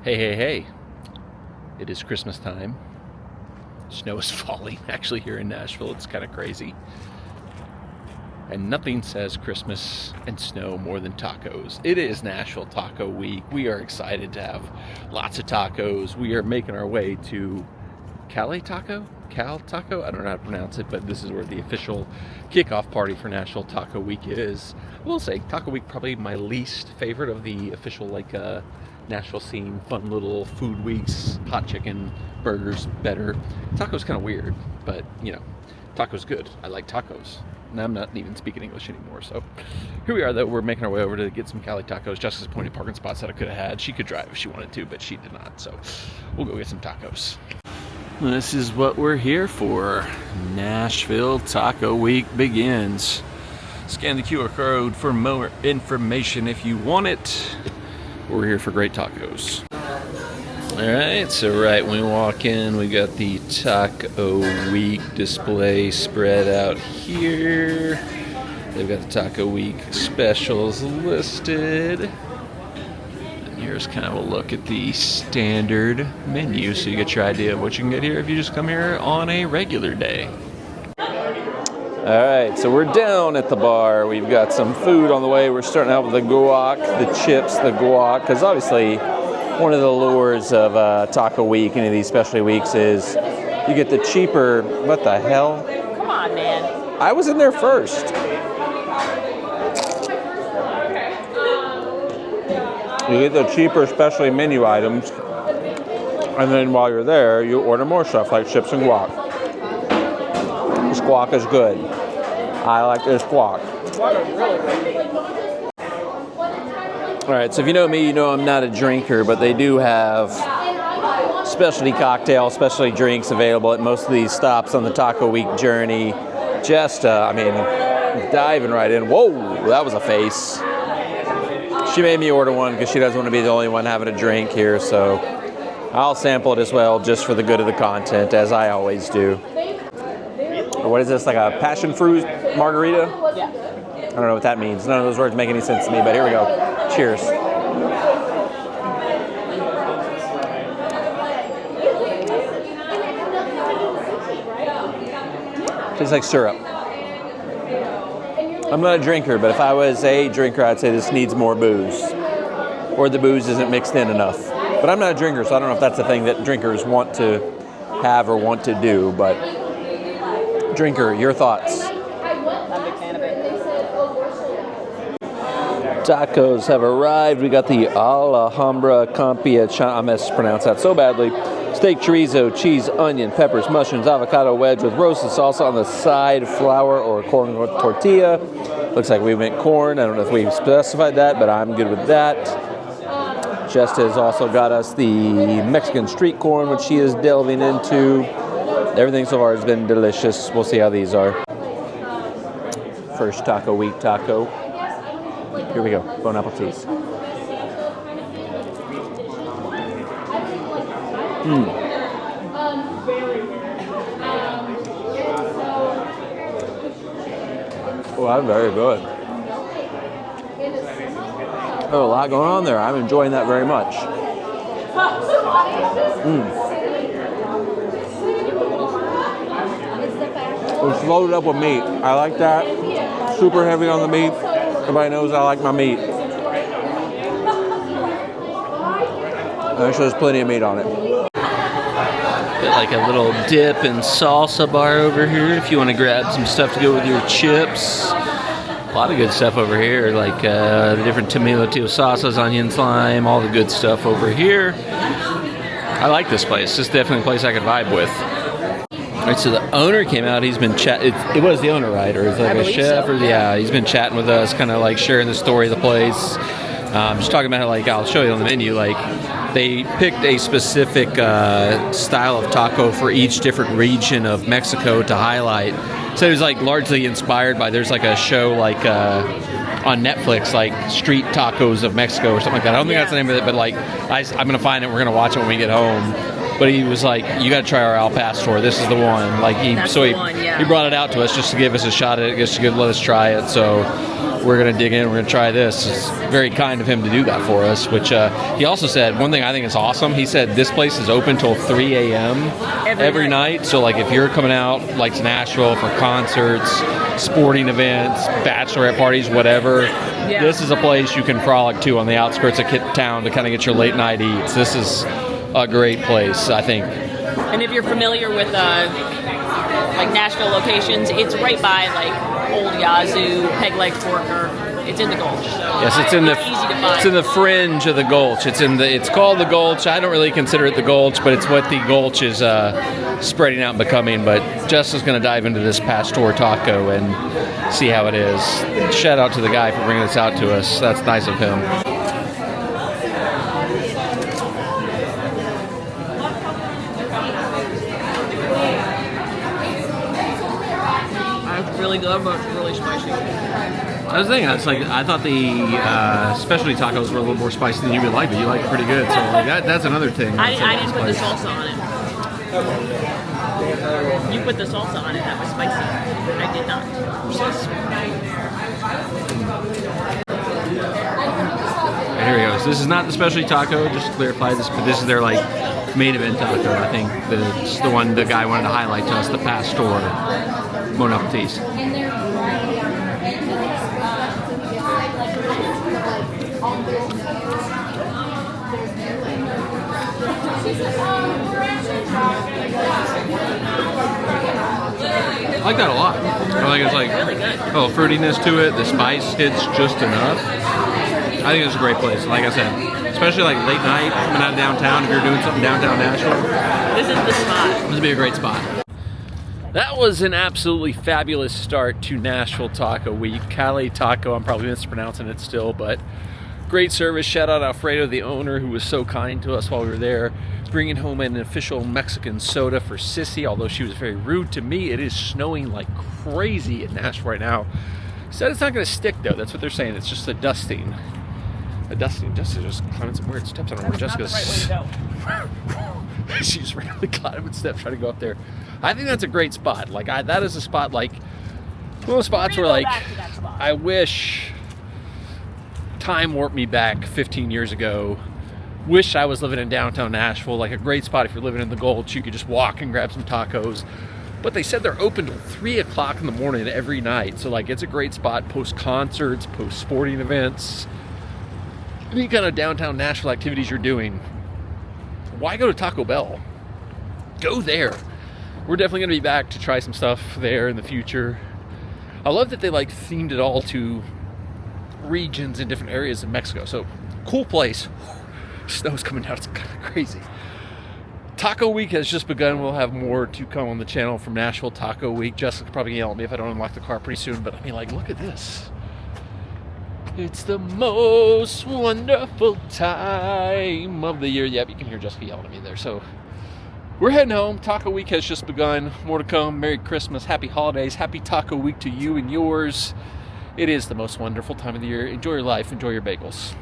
Hey, hey, hey. It is Christmas time. Snow is falling actually here in Nashville. It's kind of crazy. And nothing says Christmas and snow more than tacos. It is Nashville Taco Week. We are excited to have lots of tacos. We are making our way to Calle Taco? Cal Taco? I don't know how to pronounce it, but this is where the official kickoff party for Nashville Taco Week is. I will say, Taco Week probably my least favorite of the official Nashville scene, fun little food weeks, hot chicken, burgers, better. Taco's kind of weird, but you know, taco's good. I like tacos. And I'm not even speaking English anymore, so here we are though. We're making our way over to get some Calle tacos. Jessica's pointed parking spots that I could have had. She could drive if she wanted to, but she did not, so we'll go get some tacos. This is what we're here for. Nashville Taco Week begins. Scan the QR code for more information if you want it. We're here for great tacos. Alright, so right when we walk in, we got the Taco Week display spread out here. They've got the Taco Week specials listed. And here's kind of a look at the standard menu, so you get your idea of what you can get here if you just come here on a regular day. Alright, so we're down at the bar. We've got some food on the way. We're starting out with the guac, the chips, the guac, because obviously one of the lures of Taco Week, any of these specialty weeks, is you get the cheaper, what the hell? Come on, man. I was in there first. You get the cheaper specialty menu items, and then while you're there, you order more stuff like chips and guac. This guac is good. I like this guac. Alright, so if you know me, you know I'm not a drinker, but they do have specialty cocktails, specialty drinks available at most of these stops on the Taco Week journey. Just, diving right in. Whoa, that was a face. She made me order one because she doesn't want to be the only one having a drink here, so I'll sample it as well just for the good of the content, as I always do. What is this, like a passion fruit margarita? Yeah. I don't know what that means. None of those words make any sense to me, but here we go. Cheers. Tastes like syrup. I'm not a drinker, but if I was a drinker, I'd say this needs more booze. Or the booze isn't mixed in enough. But I'm not a drinker, so I don't know if that's a thing that drinkers want to have or want to do, but drinker, your thoughts? I'm a big fan of it. Tacos have arrived. We got the Alhambra Campia. I mispronounced that so badly. Steak, chorizo, cheese, onion, peppers, mushrooms, avocado wedge with roasted salsa on the side, flour or corn tortilla. Looks like we went corn. I don't know if we specified that, but I'm good with that. Jess has also got us the Mexican street corn, which she is delving into. Everything so far has been delicious. We'll see how these are. First Taco Week taco. Here we go. Bon appetit. Oh, that's very good. There's a lot going on there. I'm enjoying that very much. It's loaded up with meat. I like that. Super heavy on the meat. Everybody knows I like my meat. There's plenty of meat on it. Got like a little dip and salsa bar over here if you want to grab some stuff to go with your chips. A lot of good stuff over here, like the different tomato salsas, onions, lime, all the good stuff over here. I like this place. This is definitely a place I could vibe with. All right, so the owner came out. He's been chatting. It was the owner, right? Or is it like a chef? So. Yeah, he's been chatting with us, kind of like sharing the story of the place. Just talking about how, like, I'll show you on the menu, like, they picked a specific style of taco for each different region of Mexico to highlight. So it was, like, largely inspired by, there's, like, a show, like, on Netflix, like, Street Tacos of Mexico or something like that. I don't think that's the name of it, but, like, I'm going to find it. We're going to watch it when we get home. But he was like, you got to try our Al Pastor. This is the one. Like he brought it out to us just to give us a shot at it, just to let us try it. So we're going to dig in, we're going to try this. It's very kind of him to do that for us, which he also said, one thing I think is awesome, he said this place is open till 3 a.m. every night. So like if you're coming out like to Nashville for concerts, sporting events, bachelorette parties, whatever, this is a place you can frolic to on the outskirts of town to kind of get your late night eats. This is a great place, I think. And if you're familiar with like Nashville locations, it's right by like Old Yazoo, Peg Leg Forker. It's in the Gulch. Yes, it's in the easy to find. It's in the fringe of the Gulch. It's called the Gulch. I don't really consider it the Gulch, but it's what the Gulch is spreading out and becoming. But Jessica's going to dive into this Pastor taco and see how it is. Shout out to the guy for bringing this out to us. That's nice of him. Really good, but really spicy. I was thinking, I thought the specialty tacos were a little more spicy than you would like, but you like it pretty good. So like that's another thing. I didn't put the salsa on it. You put the salsa on it. That was spicy. I did not. Here we go. So this is not the specialty taco. Just to clarify this, but this is their like main event taco. I think it's the one the guy wanted to highlight to us, the Pastor. Bon appetit. I like that a lot. I think it's like really good. A little fruitiness to it. The spice hits just enough. I think it's a great place. Like I said, especially like late night, coming out of downtown. If you're doing something downtown Nashville, this is the spot. This would be a great spot. That was an absolutely fabulous start to Nashville Taco Week. Calle Taco, I'm probably mispronouncing it still, but great service. Shout out Alfredo, the owner, who was so kind to us while we were there, bringing home an official Mexican soda for Sissy, although she was very rude to me. It is snowing like crazy in Nashville right now. Said it's not going to stick, though. That's what they're saying. It's just a dusting. A dusting. Jessica just climbing some weird steps. I don't know where Jessica's. She's randomly climbing steps trying to go up there. I think that's a great spot. Like that is a spot like one of those spots where like I wish time warped me back 15 years ago. Wish I was living in downtown Nashville. Like a great spot if you're living in the Gulch. You could just walk and grab some tacos. But they said they're open till 3 o'clock in the morning every night. So like it's a great spot post concerts, post sporting events, any kind of downtown Nashville activities you're doing. Why go to Taco Bell? Go there. We're definitely going to be back to try some stuff there in the future. I love that they like themed it all to regions in different areas of Mexico. So cool place. Snow's coming down. It's kind of crazy. Taco Week has just begun. We'll have more to come on the channel from Nashville Taco Week. Jessica's probably going to yell at me if I don't unlock the car pretty soon. But I mean, like, look at this. It's the most wonderful time of the year. Yep, you can hear Jessica yelling at me there. So we're heading home. Taco Week has just begun. More to come. Merry Christmas. Happy holidays. Happy Taco Week to you and yours. It is the most wonderful time of the year. Enjoy your life. Enjoy your bagels.